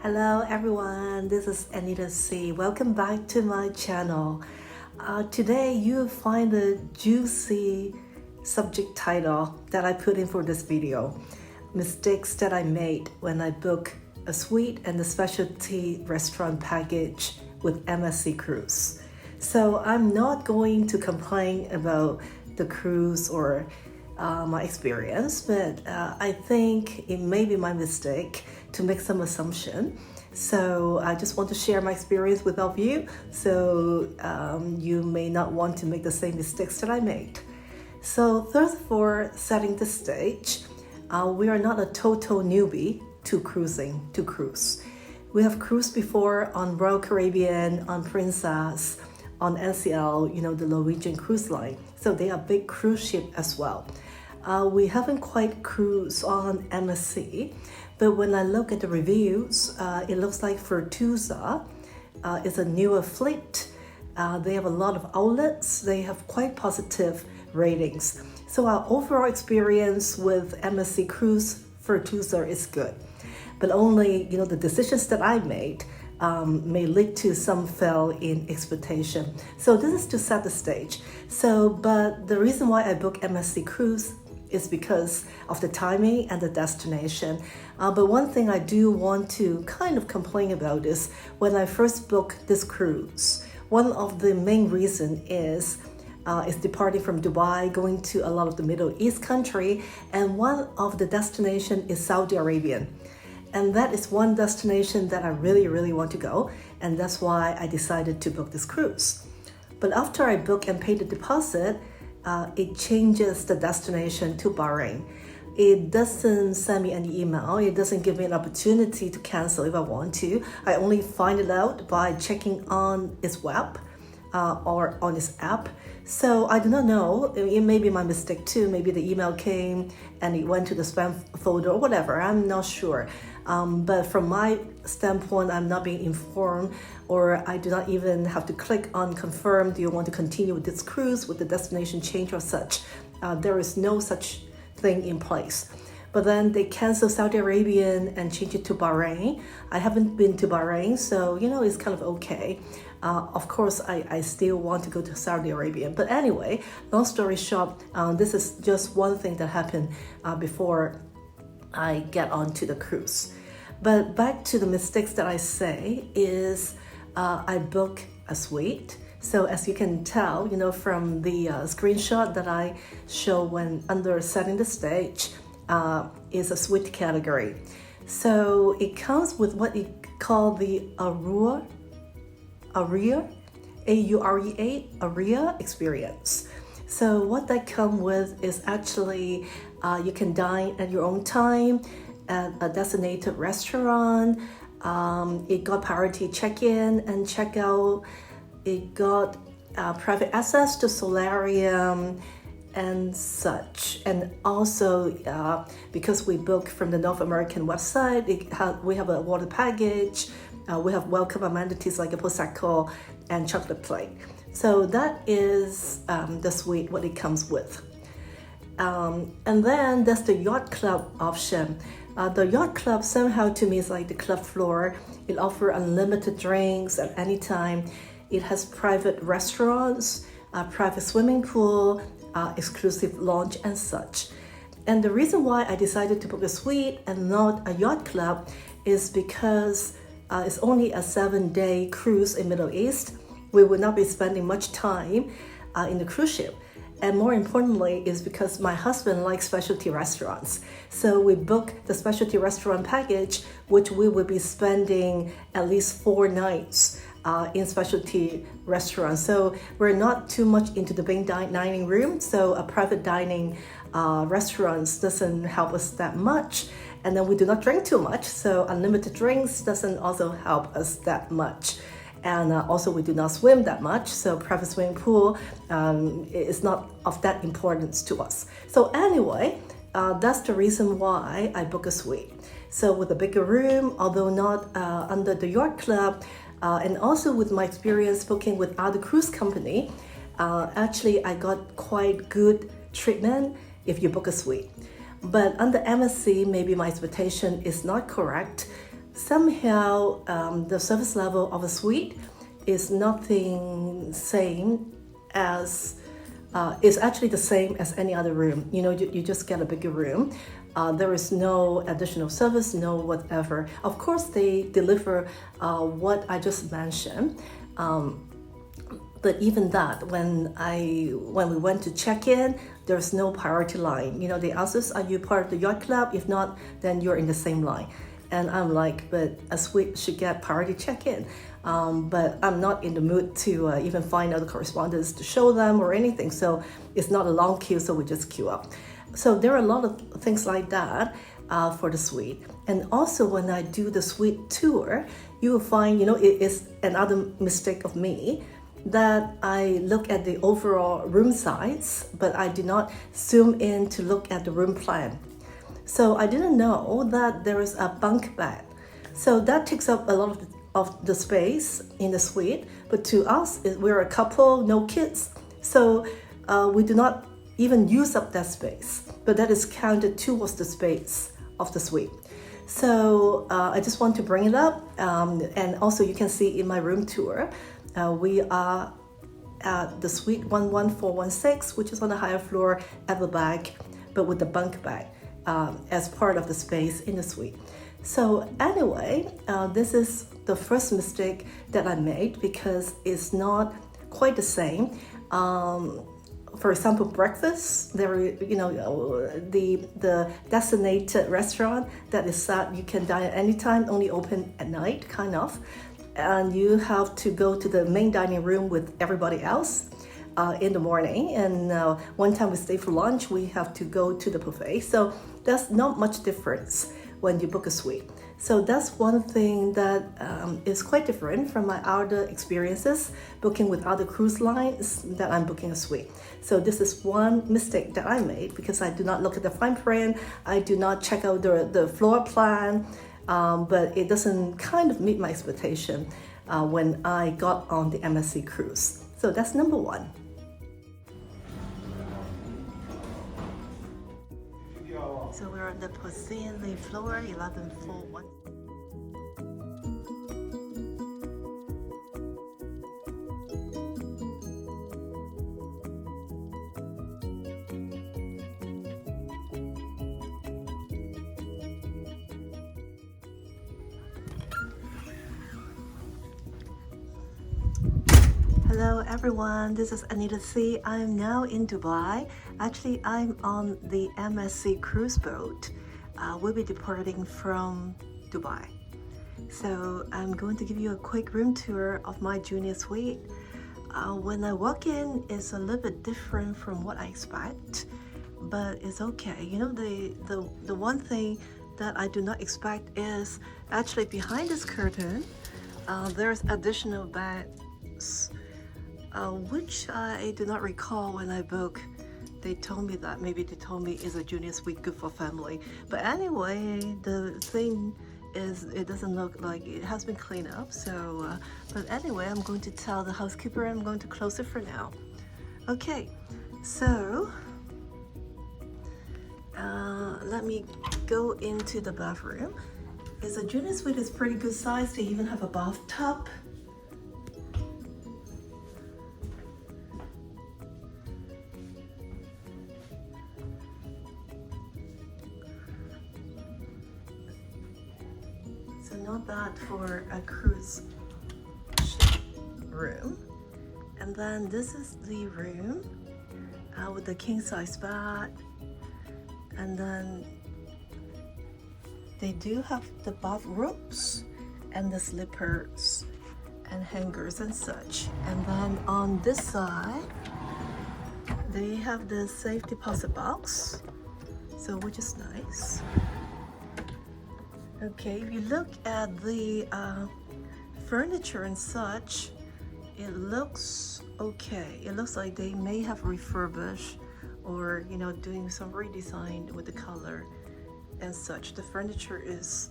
Hello everyone, this is Anita C. Welcome back to my channel. Today you'll find the juicy subject title that I put in for this video. Mistakes that I made when I booked a suite and a specialty restaurant package with MSC Cruise. So I'm not going to complain about the cruise or my experience, but I think it may be my mistake to make some assumption. So I just want to share my experience with all of you, so you may not want to make the same mistakes that I made. So first, for setting the stage, we are not a total newbie to cruise. We have cruised before on Royal Caribbean, on Princess, on NCL, the Norwegian cruise line. So they are big cruise ship as well. We haven't quite cruised on MSC, but when I look at the reviews, it looks like Virtuosa is a newer fleet. They have a lot of outlets. They have quite positive ratings. So our overall experience with MSC Cruise Virtuosa is good. But only, the decisions that I made may lead to some fail in expectation. So this is to set the stage. But the reason why I booked MSC Cruise is because of the timing and the destination. But one thing I do want to kind of complain about is when I first booked this cruise, one of the main reasons is departing from Dubai, going to a lot of the Middle East country, and one of the destination is Saudi Arabia. And that is one destination that I really, really want to go, and that's why I decided to book this cruise. But after I book and pay the deposit, it changes the destination to Bahrain. It doesn't send me any email. It doesn't give me an opportunity to cancel if I want to. I only find it out by checking on its web or on its app. So I do not know. It may be my mistake too. Maybe the email came and it went to the spam folder or whatever. I'm not sure. But from my standpoint, I'm not being informed, or I do not even have to click on confirm. Do you want to continue with this cruise with the destination change or such? There is no such thing in place. But then they cancel Saudi Arabian and change it to Bahrain. I haven't been to Bahrain, so it's kind of okay. Of course, I still want to go to Saudi Arabia. But anyway, long story short, this is just one thing that happened before I get onto the cruise. But back to the mistakes that I say is I book a suite. So as you can tell, from the screenshot that I show when under setting the stage, is a suite category. So it comes with what you call the AUREA experience. So what that comes with is actually you can dine at your own time at a designated restaurant. It got priority check-in and check-out. It got private access to solarium and such. And also, because we book from the North American website, we have a water package. We have welcome amenities like a Prosecco and chocolate plate. So that is the suite, what it comes with. And then there's the yacht club option. The yacht club somehow to me is like the club floor. It offers unlimited drinks at any time. It has private restaurants, private swimming pool, exclusive lounge and such. And the reason why I decided to book a suite and not a yacht club is because it's only a 7-day cruise in Middle East. We will not be spending much time in the cruise ship. And more importantly is because my husband likes specialty restaurants. So we booked the specialty restaurant package, which we will be spending at least 4 nights in specialty restaurants. So we're not too much into the main dining room. So a private dining restaurants doesn't help us that much. And then we do not drink too much. So unlimited drinks doesn't also help us that much. And also we do not swim that much, so private swimming pool is not of that importance to us. So anyway, that's the reason why I book a suite. So with a bigger room, although not under the yacht club, and also with my experience booking with other cruise company, actually I got quite good treatment if you book a suite. But under MSC, maybe my expectation is not correct. somehow the service level of a suite is nothing same as is actually the same as any other room. You know, you just get a bigger room. There is no additional service, no whatever. Of course, they deliver what I just mentioned. But even that, when we went to check in, there's no priority line. You know, they asked us, are you part of the yacht club? If not, then you're in the same line. And I'm like, but a suite should get priority check-in. But I'm not in the mood to even find out the correspondence to show them or anything. So it's not a long queue, so we just queue up. So there are a lot of things like that for the suite. And also when I do the suite tour, you will find, you know, it is another mistake of me, that I look at the overall room size, but I do not zoom in to look at the room plan. So I didn't know that there is a bunk bed. So that takes up a lot of the space in the suite. But to us, we're a couple, no kids. So we do not even use up that space. But that is counted towards the space of the suite. So I just want to bring it up. And also you can see in my room tour, we are at the suite 11416, which is on the higher floor at the back, but with the bunk bed as part of the space in the suite. So anyway, this is the first mistake that I made because it's not quite the same. For example, breakfast, the designated restaurant that is set, you can dine at any time, only open at night, kind of. And you have to go to the main dining room with everybody else in the morning. And one time we stay for lunch, we have to go to the buffet. So that's not much difference when you book a suite. So that's one thing that is quite different from my other experiences booking with other cruise lines, that I'm booking a suite. So this is one mistake that I made because I do not look at the fine print. I do not check out the floor plan. But it doesn't kind of meet my expectation when I got on the MSC Cruise. So that's number one. So we're on the Poseidon floor 1141. Hello everyone, this is Anita C. I'm now in Dubai. Actually, I'm on the MSC cruise boat. We'll be departing from Dubai. So I'm going to give you a quick room tour of my junior suite. When I walk in, it's a little bit different from what I expect, but it's okay. You know, the one thing that I do not expect is actually behind this curtain, there's additional beds. Which I do not recall when I booked. They told me that, maybe they told me it's a junior suite good for family. But anyway, the thing is, it doesn't look like it has been cleaned up. So, but anyway, I'm going to tell the housekeeper I'm going to close it for now. Okay, so let me go into the bathroom. It's a junior suite, is pretty good size. They even have a bathtub. So not bad for a cruise room. And then this is the room with the king size bed. And then they do have the bathrobes and the slippers and hangers and such. And then on this side, they have the safe deposit box, so which is nice. Okay, if you look at the furniture and such, it looks okay. It looks like they may have refurbished or, you know, doing some redesign with the color and such. The furniture is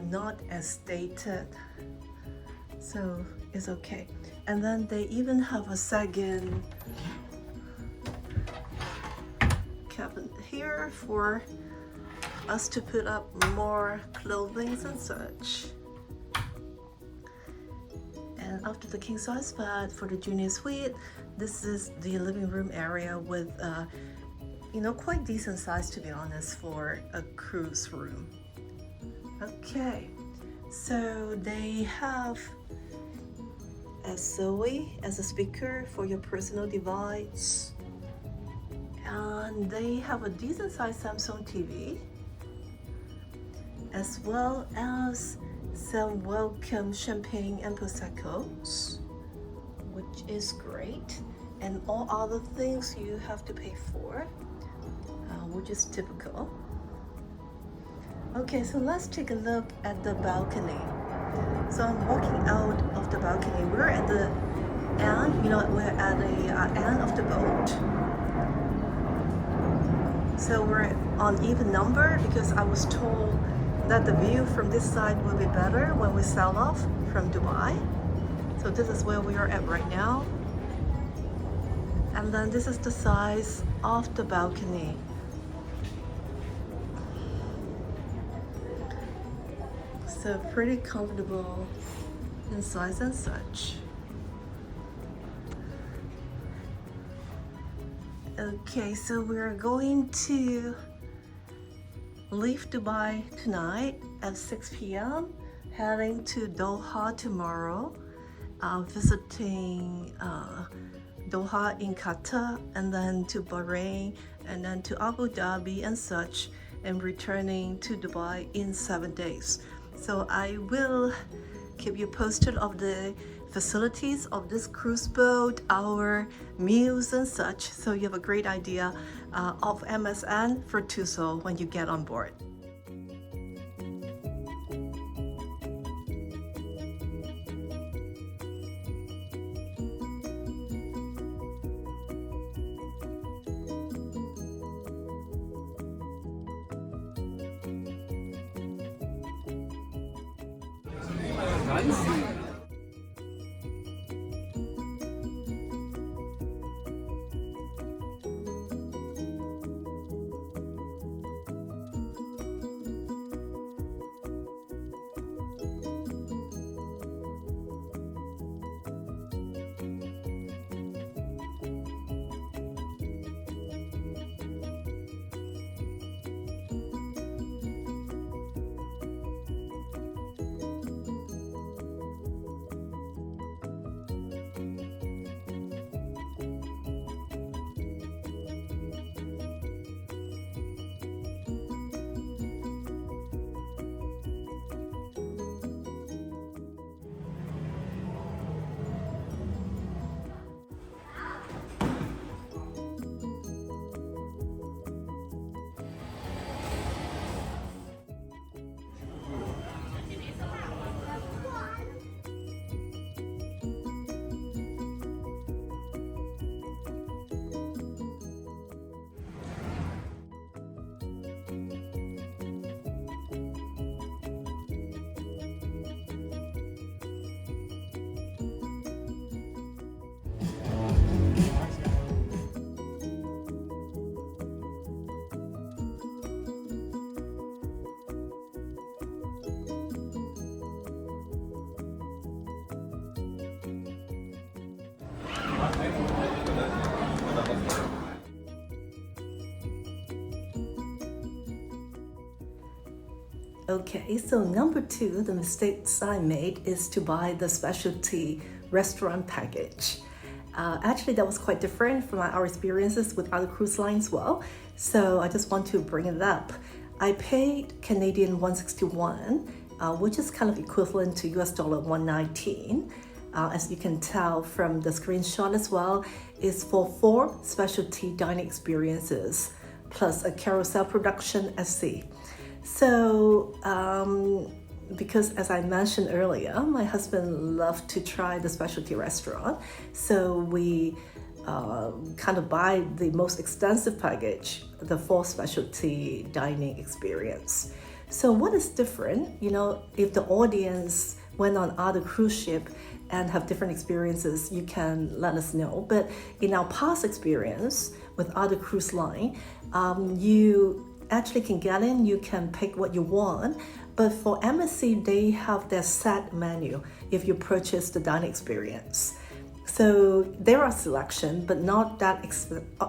not as dated, so it's okay. And then they even have a second cabinet here for us to put up more clothing and such. then after the king size bed for the junior suite, this is the living room area with quite decent size, to be honest, for a cruise room. Okay, so they have a Zoe as a speaker for your personal device, and they have a decent sized Samsung TV, as well as some welcome champagne and prosecco's, which is great, and all other things you have to pay for, which is typical. Okay, so let's take a look at the balcony. So I'm walking out of the balcony. We're at the end, we're at the end of the boat. So we're on even number because I was told that the view from this side will be better when we sail off from Dubai. So this is where we are at right now. And then this is the size of the balcony. So pretty comfortable in size and such. Okay, so we're going to leave Dubai tonight at 6 p.m. heading to Doha tomorrow, visiting Doha in Qatar, and then to Bahrain, and then to Abu Dhabi and such, and returning to Dubai in 7 days. So I will keep you posted of the facilities of this cruise boat, our meals and such, so you have a great idea of MSN Virtuosa when you get on board. Okay, so number 2, the mistakes I made is to buy the specialty restaurant package. Actually, that was quite different from our experiences with other cruise lines well, so I just want to bring it up. I paid Canadian $161, which is kind of equivalent to US dollar $119. As you can tell from the screenshot as well, is for 4 specialty dining experiences plus a carousel production at sea. So because as I mentioned earlier, my husband loved to try the specialty restaurant, so we kind of buy the most extensive package, the 4 specialty dining experience. So what is different, if the audience went on other cruise ship and have different experiences, you can let us know. But in our past experience with other cruise line, you actually can get in, you can pick what you want. But for MSC, they have their set menu if you purchase the dining experience. So there are selection, but not that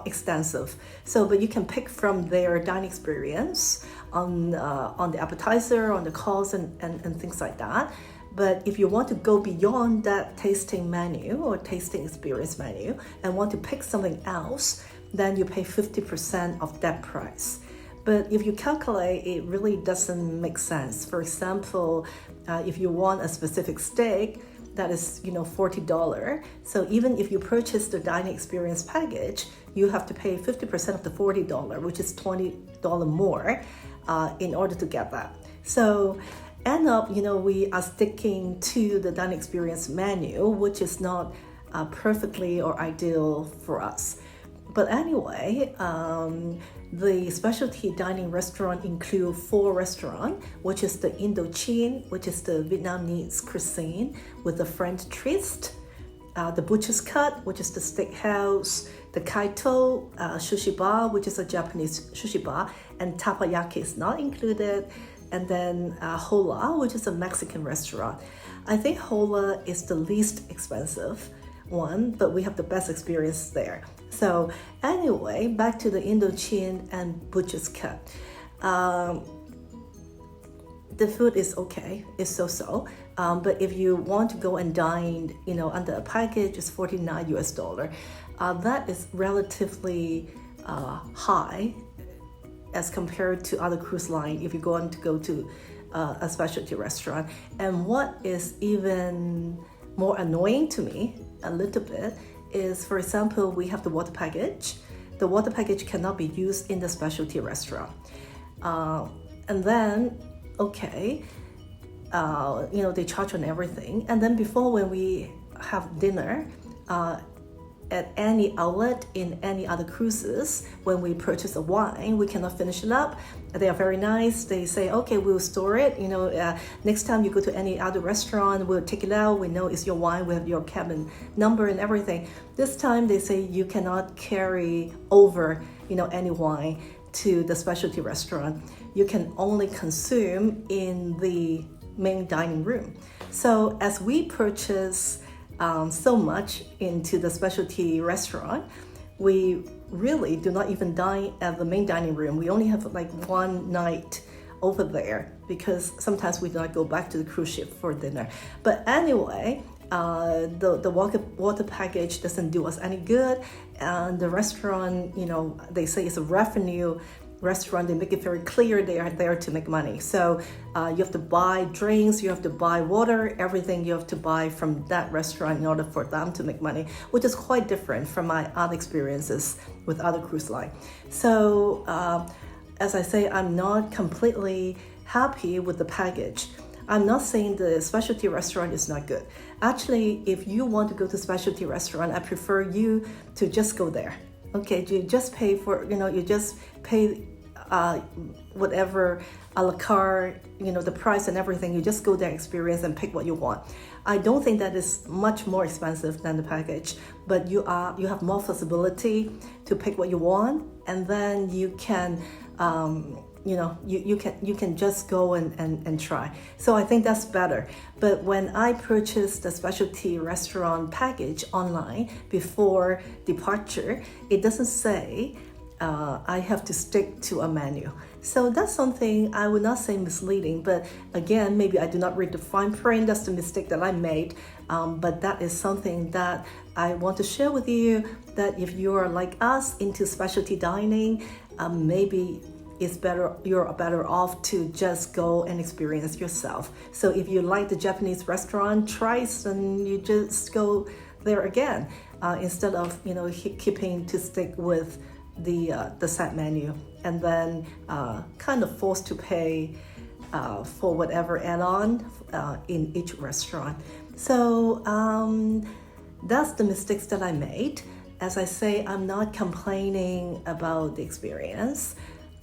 extensive. So, but you can pick from their dining experience on the appetizer, on the course, and things like that. But if you want to go beyond that tasting menu or tasting experience menu and want to pick something else, then you pay 50% of that price. But if you calculate, it really doesn't make sense. For example, if you want a specific steak, that is, $40. So even if you purchase the dining experience package, you have to pay 50% of the $40, which is $20 more, in order to get that. So end up, we are sticking to the dining experience menu, which is not perfectly or ideal for us. But anyway, the specialty dining restaurant include 4 restaurants, which is the Indochine, which is the Vietnamese cuisine with the French twist, the Butcher's Cut, which is the steakhouse, the Kaito sushi bar, which is a Japanese sushi bar, and takoyaki is not included, and then Hola, which is a Mexican restaurant. I think Hola is the least expensive one, but we have the best experience there. So anyway, back to the Indochine and Butcher's Cut. The food is okay, it's so-so. But if you want to go and dine, under a package, it's $49 US. That is relatively high as compared to other cruise line if you're going to go to a specialty restaurant. And what is even more annoying to me a little bit is, for example, we have the water package. The water package cannot be used in the specialty restaurant. And then, okay, they charge on everything. And then before, when we have dinner, at any outlet in any other cruises, when we purchase a wine, we cannot finish it up. They are very nice. They say, okay, we'll store it. Next time you go to any other restaurant, we'll take it out. We know it's your wine. We have your cabin number and everything. This time they say you cannot carry over, any wine to the specialty restaurant. You can only consume in the main dining room. So as we purchase so much into the specialty restaurant, we really do not even dine at the main dining room. We only have like one night over there because sometimes we do not go back to the cruise ship for dinner. But anyway, the water package doesn't do us any good, and the restaurant, they say it's a revenue restaurant. They make it very clear they are there to make money. So you have to buy drinks, you have to buy water, everything you have to buy from that restaurant in order for them to make money, which is quite different from my other experiences with other cruise line. So as I say, I'm not completely happy with the package. I'm not saying the specialty restaurant is not good. Actually, if you want to go to specialty restaurant, I prefer you to just go there. Okay, you just pay for, you just pay whatever a la carte, the price and everything. You just go there, experience, and pick what you want. I don't think that is much more expensive than the package, but you have more flexibility to pick what you want, and then you can you can just go and try. So I think that's better. But when I purchased the specialty restaurant package online before departure, it doesn't say I have to stick to a menu. So that's something I would not say misleading, but again, maybe I do not read the fine print. That's the mistake that I made. But that is something that I want to share with you, that if you're like us into specialty dining, maybe you're better off to just go and experience yourself. So if you like the Japanese restaurant, try and you just go there again, instead of keeping to stick with the set menu, and then kind of forced to pay for whatever add-on in each restaurant. So that's the mistakes that I made. As I say, I'm not complaining about the experience.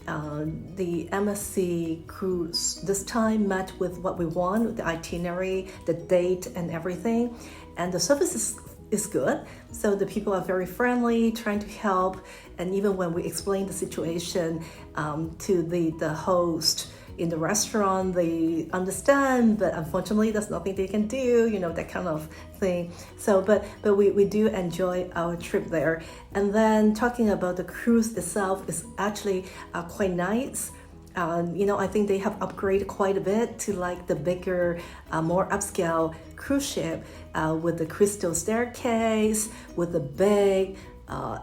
The MSC Cruise this time met with what we want, the itinerary, the date, and everything. And the service is is good. So the people are very friendly, trying to help, and even when we explain the situation to the host in the restaurant, they understand, but unfortunately there's nothing they can do, that kind of thing. So but we do enjoy our trip there. And then talking about the cruise itself is actually quite nice. I think they have upgraded quite a bit to like the bigger, more upscale cruise ship with the crystal staircase, with the big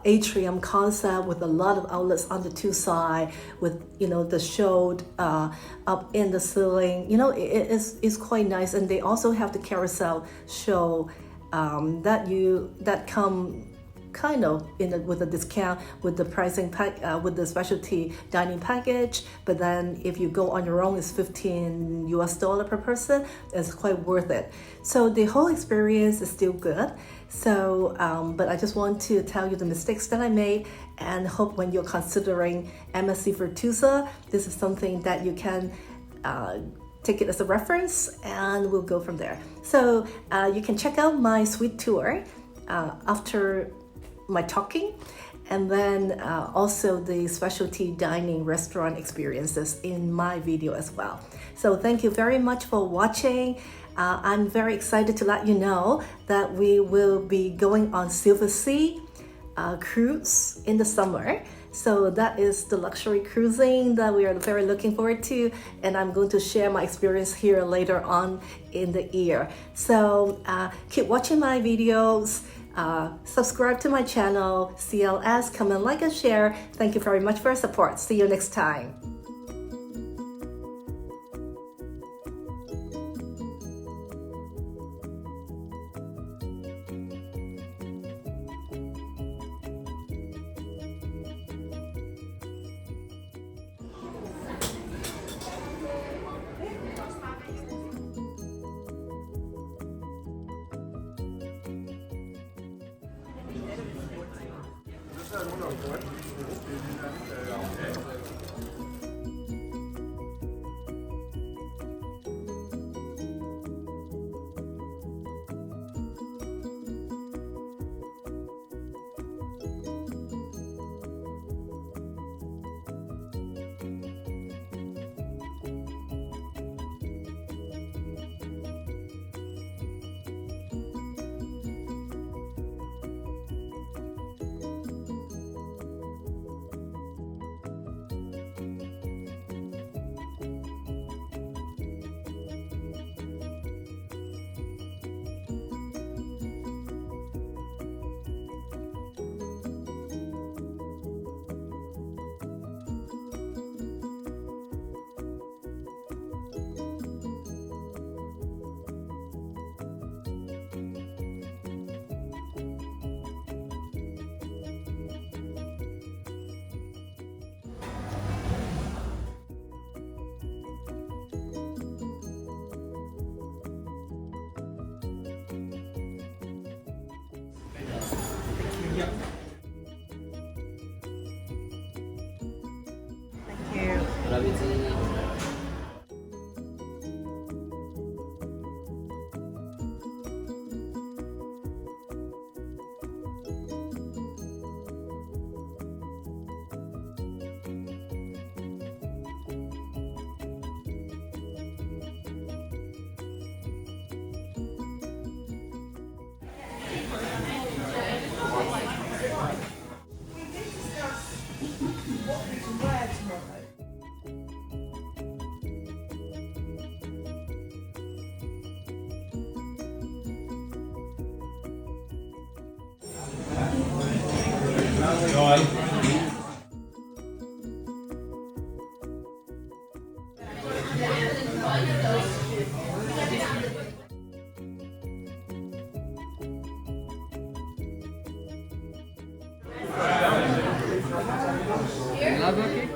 atrium concept, with a lot of outlets on the two sides, with the showed up in the ceiling. It's quite nice. And they also have the carousel show that come kind of with a discount with the pricing with the specialty dining package. But then if you go on your own, it's $15 per person. It's quite worth it. So the whole experience is still good. So but I just want to tell you the mistakes that I made, and hope when you're considering MSC Virtuosa, this is something that you can take it as a reference, and we'll go from there. So you can check out my suite tour after my talking, and then also the specialty dining restaurant experiences in my video as well. So thank you very much for watching. I'm very excited to let you know that we will be going on Silver Sea cruise in the summer. So that is the luxury cruising that we are very looking forward to, and I'm going to share my experience here later on in the year. So keep watching my videos. Subscribe to my channel, CLS, comment, like, and share. Thank you very much for your support. See you next time. Rồi. Love